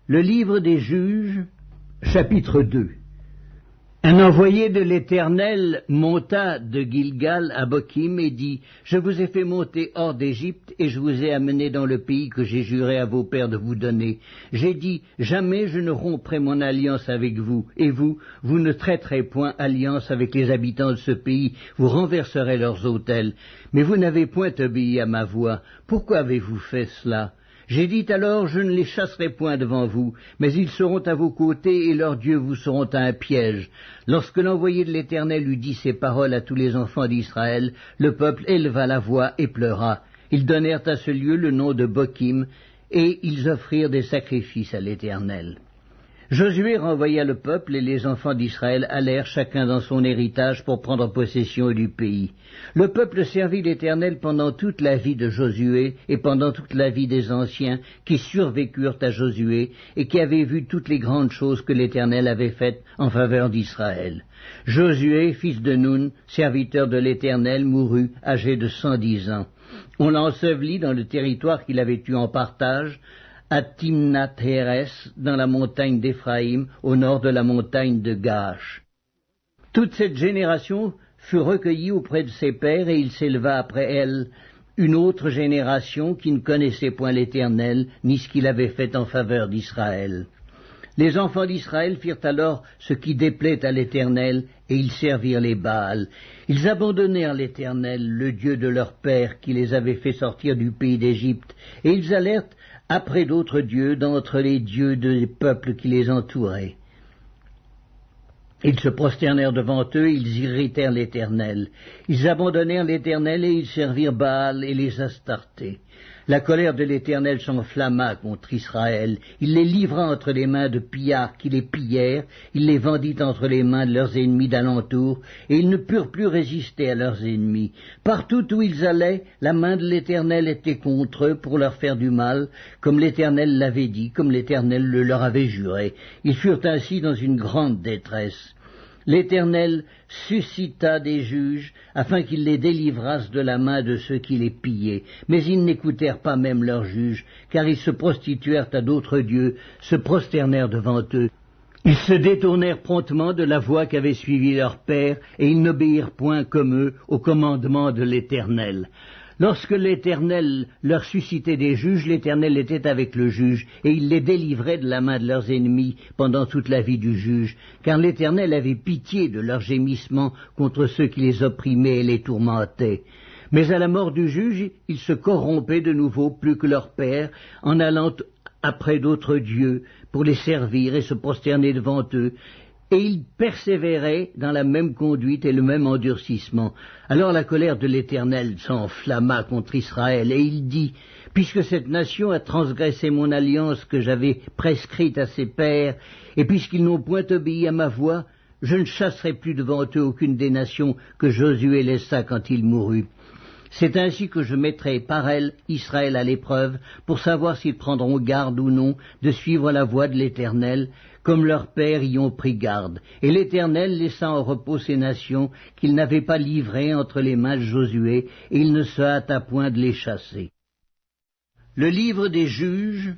Le livre des Juges, chapitre 2. Un envoyé de l'Éternel monta de Gilgal à Bokim et dit, « Je vous ai fait monter hors d'Égypte et je vous ai amené dans le pays que j'ai juré à vos pères de vous donner. J'ai dit, jamais je ne romprai mon alliance avec vous, et vous ne traiterez point alliance avec les habitants de ce pays, vous renverserez leurs autels. Mais vous n'avez point obéi à ma voix. Pourquoi avez-vous fait cela ? J'ai dit alors, je ne les chasserai point devant vous, mais ils seront à vos côtés et leurs dieux vous seront un piège. » Lorsque l'envoyé de l'Éternel eut dit ces paroles à tous les enfants d'Israël, le peuple éleva la voix et pleura. Ils donnèrent à ce lieu le nom de Bokim, et ils offrirent des sacrifices à l'Éternel. Josué renvoya le peuple et les enfants d'Israël allèrent chacun dans son héritage pour prendre possession du pays. Le peuple servit l'Éternel pendant toute la vie de Josué et pendant toute la vie des anciens qui survécurent à Josué et qui avaient vu toutes les grandes choses que l'Éternel avait faites en faveur d'Israël. Josué, fils de Nun, serviteur de l'Éternel, mourut âgé de 110 ans. On l'ensevelit dans le territoire qu'il avait eu en partage, à Timnath-Héres, dans la montagne d'Éphraïm, au nord de la montagne de Gaash. Toute cette génération fut recueillie auprès de ses pères, et il s'éleva après elle une autre génération qui ne connaissait point l'Éternel, ni ce qu'il avait fait en faveur d'Israël. Les enfants d'Israël firent alors ce qui déplaît à l'Éternel, et ils servirent les Baals. Ils abandonnèrent l'Éternel, le Dieu de leur père, qui les avait fait sortir du pays d'Égypte, et ils allèrent après d'autres dieux d'entre les dieux des peuples qui les entouraient. Ils se prosternèrent devant eux, ils irritèrent l'Éternel. Ils abandonnèrent l'Éternel et ils servirent Baal et les Astartés. La colère de l'Éternel s'enflamma contre Israël. Il les livra entre les mains de pillards qui les pillèrent, il les vendit entre les mains de leurs ennemis d'alentour, et ils ne purent plus résister à leurs ennemis. Partout où ils allaient, la main de l'Éternel était contre eux pour leur faire du mal, comme l'Éternel l'avait dit, comme l'Éternel le leur avait juré. Ils furent ainsi dans une grande détresse. L'Éternel suscita des juges, afin qu'ils les délivrassent de la main de ceux qui les pillaient. Mais ils n'écoutèrent pas même leurs juges, car ils se prostituèrent à d'autres dieux, se prosternèrent devant eux. Ils se détournèrent promptement de la voie qu'avaient suivie leurs pères, et ils n'obéirent point comme eux au commandement de l'Éternel. Lorsque l'Éternel leur suscitait des juges, l'Éternel était avec le juge, et il les délivrait de la main de leurs ennemis pendant toute la vie du juge, car l'Éternel avait pitié de leurs gémissements contre ceux qui les opprimaient et les tourmentaient. Mais à la mort du juge, ils se corrompaient de nouveau plus que leur père, en allant après d'autres dieux pour les servir et se prosterner devant eux, et ils persévéraient dans la même conduite et le même endurcissement. Alors la colère de l'Éternel s'enflamma contre Israël, et il dit, « Puisque cette nation a transgressé mon alliance que j'avais prescrite à ses pères, et puisqu'ils n'ont point obéi à ma voix, je ne chasserai plus devant eux aucune des nations que Josué laissa quand il mourut. C'est ainsi que je mettrai par elle Israël à l'épreuve, pour savoir s'ils prendront garde ou non de suivre la voie de l'Éternel, comme leurs pères y ont pris garde. Et l'Éternel laissa en repos ces nations qu'il n'avait pas livrées entre les mains de Josué, et il ne se hâta point de les chasser. » Le livre des Juges,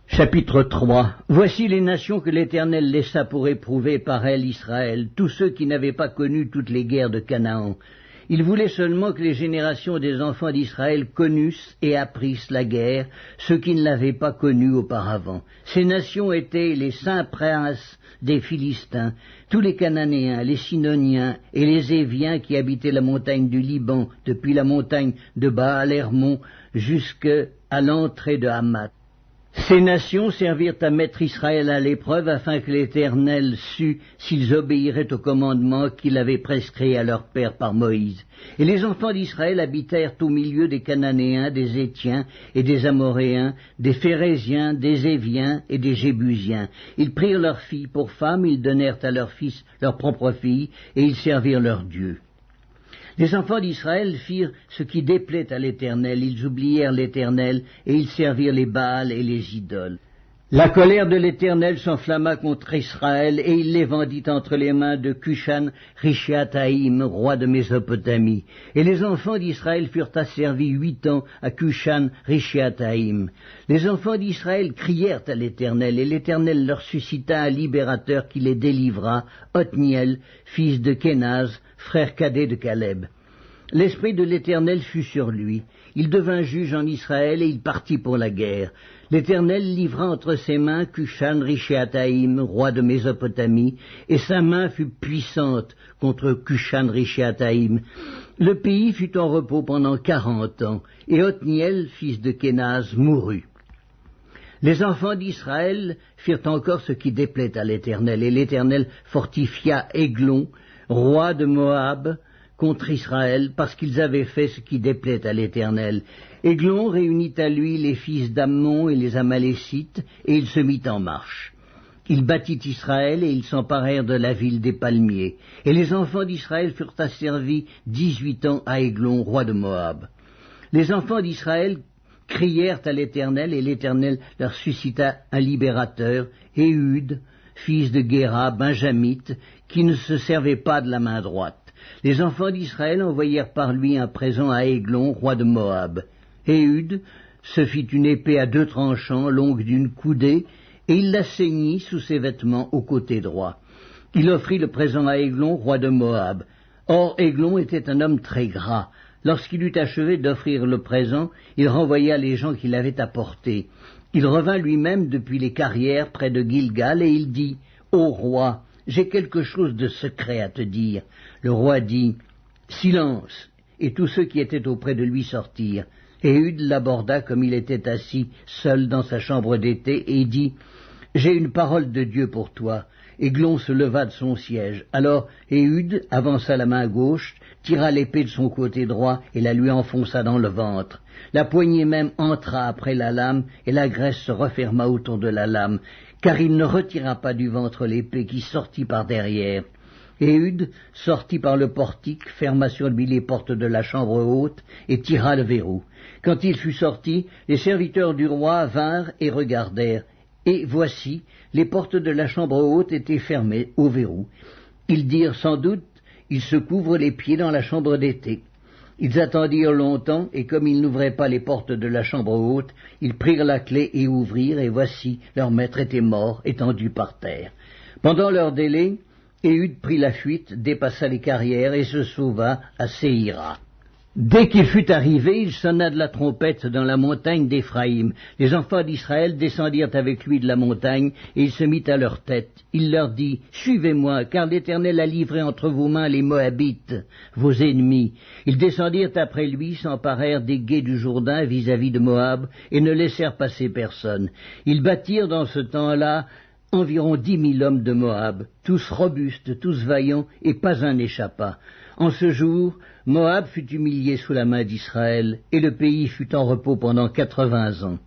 chapitre 3. Voici les nations que l'Éternel laissa pour éprouver par elle Israël, tous ceux qui n'avaient pas connu toutes les guerres de Canaan. Il voulait seulement que les générations des enfants d'Israël connussent et apprissent la guerre, ceux qui ne l'avaient pas connue auparavant. Ces nations étaient les saints princes des Philistins, tous les Cananéens, les Sidoniens et les Éviens qui habitaient la montagne du Liban, depuis la montagne de Baal-Hermon jusqu'à l'entrée de Hamath. Ces nations servirent à mettre Israël à l'épreuve afin que l'Éternel sût s'ils obéiraient au commandement qu'il avait prescrit à leur père par Moïse. Et les enfants d'Israël habitèrent au milieu des Cananéens, des Hétiens et des Amoréens, des Phéréziens, des Éviens et des Jébusiens. Ils prirent leurs filles pour femmes, ils donnèrent à leurs fils leurs propres filles, et ils servirent leurs dieux. Les enfants d'Israël firent ce qui déplaît à l'Éternel, ils oublièrent l'Éternel, et ils servirent les Baals et les idoles. La colère de l'Éternel s'enflamma contre Israël, et il les vendit entre les mains de Cushan-Rishathaïm, roi de Mésopotamie. Et les enfants d'Israël furent asservis 8 ans à Cushan-Rishathaïm. Les enfants d'Israël crièrent à l'Éternel, et l'Éternel leur suscita un libérateur qui les délivra, Othniel, fils de Kénaz, frère cadet de Caleb. L'esprit de l'Éternel fut sur lui. Il devint juge en Israël et il partit pour la guerre. L'Éternel livra entre ses mains Cushan-Rishathaïm, roi de Mésopotamie, et sa main fut puissante contre Cushan-Rishathaïm. Le pays fut en repos pendant 40 ans, et Othniel, fils de Kénaz, mourut. Les enfants d'Israël firent encore ce qui déplaît à l'Éternel, et l'Éternel fortifia Églon, roi de Moab, contre Israël, parce qu'ils avaient fait ce qui déplaît à l'Éternel. Églon réunit à lui les fils d'Ammon et les Amalécites, et il se mit en marche. Il battit Israël, et ils s'emparèrent de la ville des palmiers. Et les enfants d'Israël furent asservis 18 ans à Églon, roi de Moab. Les enfants d'Israël crièrent à l'Éternel, et l'Éternel leur suscita un libérateur, Éhud, fils de Guéra, benjamite, qui ne se servait pas de la main droite. Les enfants d'Israël envoyèrent par lui un présent à Églon, roi de Moab. Éhud se fit une épée à 2 tranchants, longue d'une coudée, et il la ceignit sous ses vêtements au côté droit. Il offrit le présent à Églon, roi de Moab. Or Églon était un homme très gras. Lorsqu'il eut achevé d'offrir le présent, il renvoya les gens qui l'avaient apporté. Il revint lui-même depuis les carrières près de Gilgal, et il dit, « Ô roi, j'ai quelque chose de secret à te dire. » Le roi dit, « Silence !» Et tous ceux qui étaient auprès de lui sortirent. Éhud l'aborda comme il était assis seul dans sa chambre d'été, et dit, « J'ai une parole de Dieu pour toi. » Églon se leva de son siège. Alors Éhud avança la main gauche, tira l'épée de son côté droit et la lui enfonça dans le ventre. La poignée même entra après la lame, et la graisse se referma autour de la lame, car il ne retira pas du ventre l'épée qui sortit par derrière. Éhud sortit par le portique, ferma sur lui les portes de la chambre haute et tira le verrou. Quand il fut sorti, les serviteurs du roi vinrent et regardèrent. Et voici, les portes de la chambre haute étaient fermées au verrou. Ils dirent sans doute, il se couvre les pieds dans la chambre d'été. Ils attendirent longtemps, et comme ils n'ouvraient pas les portes de la chambre haute, ils prirent la clé et ouvrirent, et voici, leur maître était mort, étendu par terre. Pendant leur délai, Éhud prit la fuite, dépassa les carrières et se sauva à Séhira. Dès qu'il fut arrivé, il sonna de la trompette dans la montagne d'Éphraïm. Les enfants d'Israël descendirent avec lui de la montagne, et il se mit à leur tête. Il leur dit, « Suivez-moi, car l'Éternel a livré entre vos mains les Moabites, vos ennemis. » Ils descendirent après lui, s'emparèrent des gués du Jourdain vis-à-vis de Moab, et ne laissèrent passer personne. Ils battirent dans ce temps-là environ 10 000 hommes de Moab, tous robustes, tous vaillants, et pas un n'échappa. En ce jour, Moab fut humilié sous la main d'Israël, et le pays fut en repos pendant 80 ans.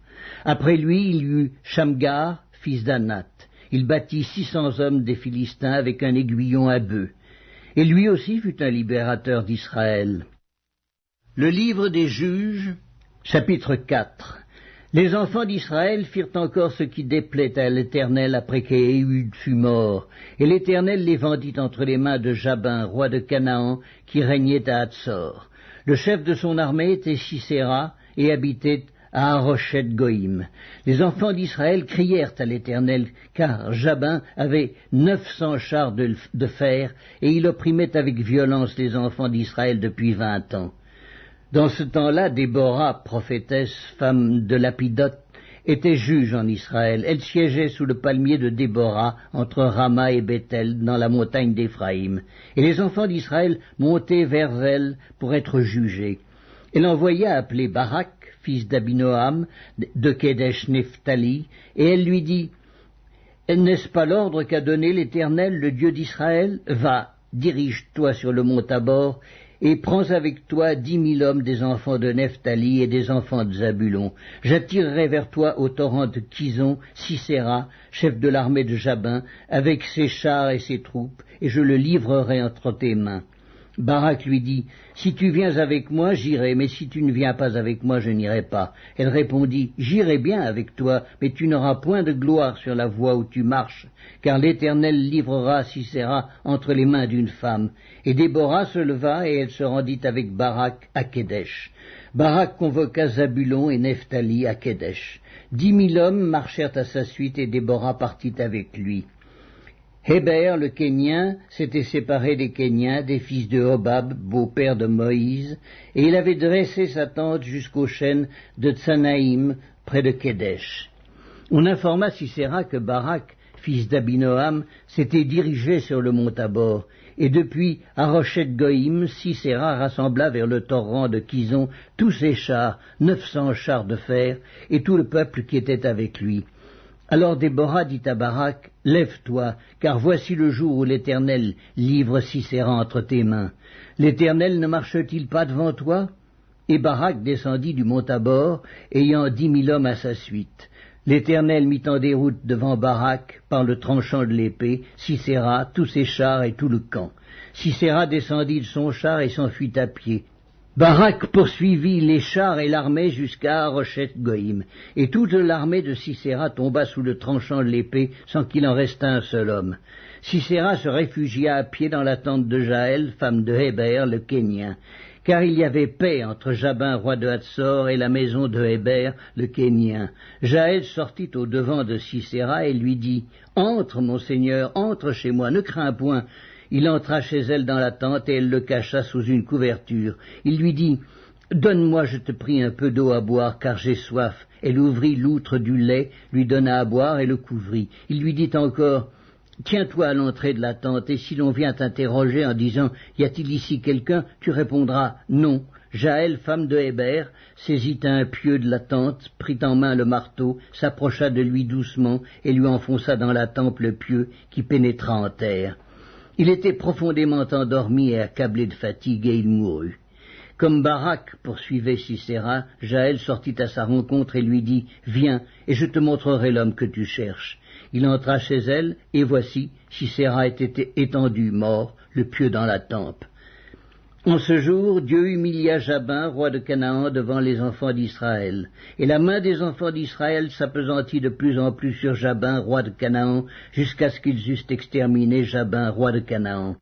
Après lui, il y eut Shamgar, fils d'Anath. Il battit 600 hommes des Philistins avec un aiguillon à bœuf. Et lui aussi fut un libérateur d'Israël. Le livre des Juges, chapitre 4. Les enfants d'Israël firent encore ce qui déplaît à l'Éternel après qu'Éhud fut mort, et l'Éternel les vendit entre les mains de Jabin, roi de Canaan, qui régnait à Hatzor. Le chef de son armée était Sisera, et habitait à Haroshet Goïm. Les enfants d'Israël crièrent à l'Éternel, car Jabin avait 900 chars de fer, et il opprimait avec violence les enfants d'Israël depuis 20 ans. Dans ce temps-là, Déborah, prophétesse, femme de Lapidote, était juge en Israël. Elle siégeait sous le palmier de Déborah, entre Rama et Bethel, dans la montagne d'Éphraïm. Et les enfants d'Israël montaient vers elle pour être jugés. Elle envoya appeler Barak, fils d'Abinoam, de Kedesh Nephtali, et elle lui dit, « N'est-ce pas l'ordre qu'a donné l'Éternel, le Dieu d'Israël? Va, dirige-toi sur le mont Tabor, et prends avec toi 10 000 hommes des enfants de Nephtali et des enfants de Zabulon. J'attirerai vers toi au torrent de Kison, Sisera, chef de l'armée de Jabin, avec ses chars et ses troupes, et je le livrerai entre tes mains. Barak lui dit, « Si tu viens avec moi, j'irai, mais si tu ne viens pas avec moi, je n'irai pas. » Elle répondit, « J'irai bien avec toi, mais tu n'auras point de gloire sur la voie où tu marches, car l'Éternel livrera Sisera entre les mains d'une femme. » Et Déborah se leva et elle se rendit avec Barak à Kédesh. Barak convoqua Zabulon et Nephtali à Kédesh. 10 000 hommes marchèrent à sa suite et Déborah partit avec lui. Héber, le Kénien, s'était séparé des Kéniens, des fils de Hobab, beau-père de Moïse, et il avait dressé sa tente jusqu'aux chênes de Tsanaïm, près de Kédesh. On informa Sisera que Barak, fils d'Abinoam, s'était dirigé sur le mont Tabor, et depuis Haroshet-Goïm, Sisera rassembla vers le torrent de Kison tous ses chars, 900 chars de fer, et tout le peuple qui était avec lui. Alors Déborah dit à Barak, « Lève-toi, car voici le jour où l'Éternel livre Sisera entre tes mains. L'Éternel ne marche-t-il pas devant toi ?» Et Barak descendit du mont Tabor, ayant 10 000 hommes à sa suite. L'Éternel mit en déroute devant Barak, par le tranchant de l'épée, Sisera, tous ses chars et tout le camp. Sisera descendit de son char et s'enfuit à pied. Barak poursuivit les chars et l'armée jusqu'à Haroshet-Goïm, et toute l'armée de Sisera tomba sous le tranchant de l'épée, sans qu'il en restât un seul homme. Sisera se réfugia à pied dans la tente de Jaël, femme de Héber, le Kénien, car il y avait paix entre Jabin, roi de Hatsor, et la maison de Héber, le Kénien. Jaël sortit au devant de Sisera et lui dit, « Entre, mon seigneur, entre chez moi, ne crains point. » Il entra chez elle dans la tente et elle le cacha sous une couverture. Il lui dit, « Donne-moi, je te prie, un peu d'eau à boire, car j'ai soif. » Elle ouvrit l'outre du lait, lui donna à boire et le couvrit. Il lui dit encore, « Tiens-toi à l'entrée de la tente, et si l'on vient t'interroger en disant, « Y a-t-il ici quelqu'un ?» tu répondras, « Non. » Jaël, femme de Héber, saisit un pieu de la tente, prit en main le marteau, s'approcha de lui doucement et lui enfonça dans la tempe le pieu qui pénétra en terre. Il était profondément endormi et accablé de fatigue, et il mourut. Comme Barak poursuivait Sisera, Jaël sortit à sa rencontre et lui dit, « Viens, et je te montrerai l'homme que tu cherches. » Il entra chez elle, et voici, Sisera était étendu, mort, le pieu dans la tempe. En ce jour, Dieu humilia Jabin, roi de Canaan, devant les enfants d'Israël. Et la main des enfants d'Israël s'appesantit de plus en plus sur Jabin, roi de Canaan, jusqu'à ce qu'ils eussent exterminé Jabin, roi de Canaan.